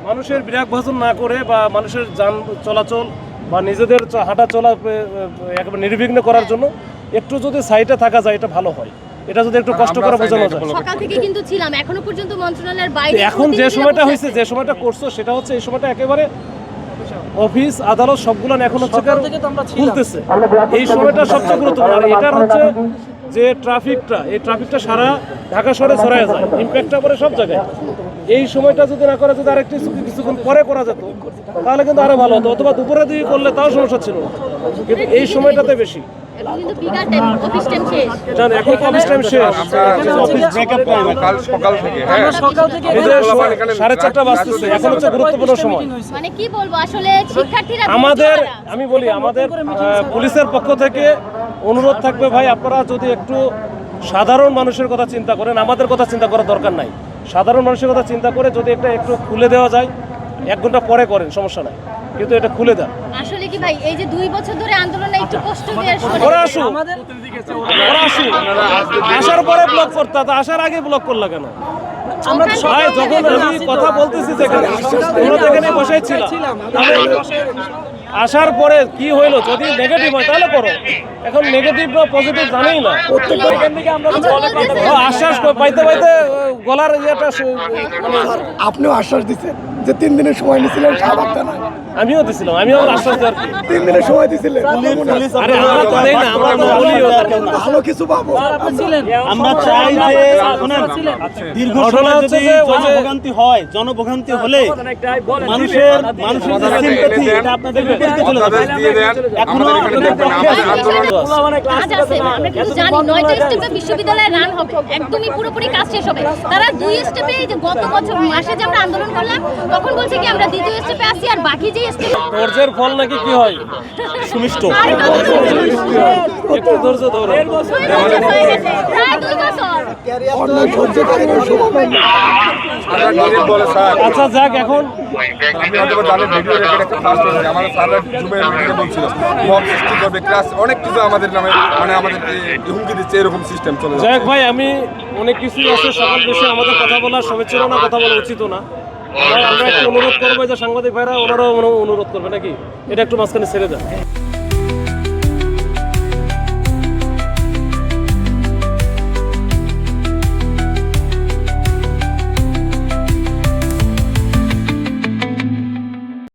মানুষের বিরাগভাজন না করে বা মানুষের যান চলাচল বা নিজেদের হাঁটা চলা একেবারে নির্বিঘ্ন করার জন্য একটু যদি সাইডে থাকা যায় এটা ভালো হয়। এটা যদি একটু কষ্ট করে বোঝানো যায়। সকাল থেকে কিন্তু ছিলাম, এখনো পর্যন্ত মন্ত্রণালয়ের বাইরে। এখন যে সময়টা হয়েছে, যে সময়টা করছো সেটা হচ্ছে এই সময়টা একেবারে অফিস আদালত সবগুলো এখন হচ্ছে খুলতেছে। এই সময়টা সবচেয়ে গুরুত্বপূর্ণ। আর এটার হচ্ছে যে ট্রাফিকটা, এই ট্রাফিকটা সারা ঢাকা শহরে ছড়ায় যায়, ইম্প্যাক্টটা পড়ে সব জায়গায়। এই সময়টা যদি না করে, যদি আরেকটু কিছুক্ষণ পরে করা যেত তাহলে কিন্তু আরো ভালো হতো, অথবা দুপুরে দিয়ে করলে তাও সমস্যা ছিল, কিন্তু এই সময়টাতে বেশি। এখন কিন্তু বিকাল টাইম, অফিস টাইম শেষ। জান এখন অফিস টাইম শেষ, অফিস ব্রেকআপ টাইম কাল সকাল থেকে এই যে 4:30 বাজতেছে, এখন হচ্ছে গুরুত্বপূর্ণ সময়। মানে কি বলবো আসলে শিক্ষার্থীরা আমাদের, আমি বলি আমাদের পুলিশের পক্ষ থেকে অনুরোধ থাকবে, ভাই আপনারা যদি একটু সাধারণ মানুষের কথা চিন্তা করেন, আমাদের কথা চিন্তা করার দরকার নাই, সাধারণ মানুষের কথা চিন্তা করে যদি এটা একটু খুলে দেওয়া যায়, 1 ঘন্টা পরে করেন সমস্যা নাই, কিন্তু এটা খুলে দেন। আসলে কি ভাই এই যে 2 বছর ধরে আন্দোলনে একটু কষ্ট দিয়ে ওরা আসুক, আসার পরে ব্লক করতে, আসার আগে ব্লক করলা কেন? ভাই যখন আমি কথা বলতেছি যেখানে এখানে বসেই ছিলাম, আসার পরে কি হইলো, যদি নেগেটিভ হয় তাহলে করো। এখন নেগেটিভ বা পজিটিভ জানেই না, আশ্বাস পাইতে পাইতে গলার ইয়েটা আপনিও আশ্বাস দিচ্ছেন যে 3 দিনের সময় নিয়েছিলেন শাহবাগ থানায়। আমিও দিছিলাম, আমিও আশ্বাস দেওয়ার 3 দিনের সময় দিয়েছিলেন। আরে আমরা তো দেই না, আমরা তো বলিও ভালো কিছু পাবো। আমরা চাই যে দীর্ঘ সময় যদি জনভোগান্তি হয়, জনভোগান্তি হলে মানুষের যে সিম্প্যাথি এটা আপনাদের বিপরীতে চলে যাবে। এখনো আপনাদের পক্ষে কাজ আছে, আমরা কিন্তু জানি 9টা স্টেপে বিশ্ববিদ্যালয়ে রান হবে, একদমই পুরোপুরি কাজ শেষ হবে। তারা 2 স্টেপে, যে গত বছর মাসে যে আমরা আন্দোলন করলাম তখন বলছে কি আমরা 2য় স্টেপে আসি, আর বাকি যে স্টেপ ধৈর্যের ফল নাকি কি হয় সুমিষ্ট। একটু ধৈর্য ধরো, প্রায় 2 বছর। আচ্ছা যাক, এখন আপনি হয়তো জানেন ভিডিও রেকর্ড একটা ফার্স্ট হয়েছে আমাদের স্যাররা জুমের মিটিংয়ে বলছিল মব সৃষ্টি করবে, ক্লাস অনেক কিছু আমাদের নামে মানে আমাদেরকে হুমকি দিচ্ছে, এরকম সিস্টেম চলে যাচ্ছে। যাক ভাই, আমি অনেক কিছুই আছে, সকাল বেশি আমাদের কথা বলার সময় ছিল না, কথা বলা উচিত না। আমরা একটু অনুরোধ করবো যে সাংবাদিক ভাইরা ওনারাও অনুরোধ করবে নাকি, এটা একটু মাঝখানে ছেড়ে দেন।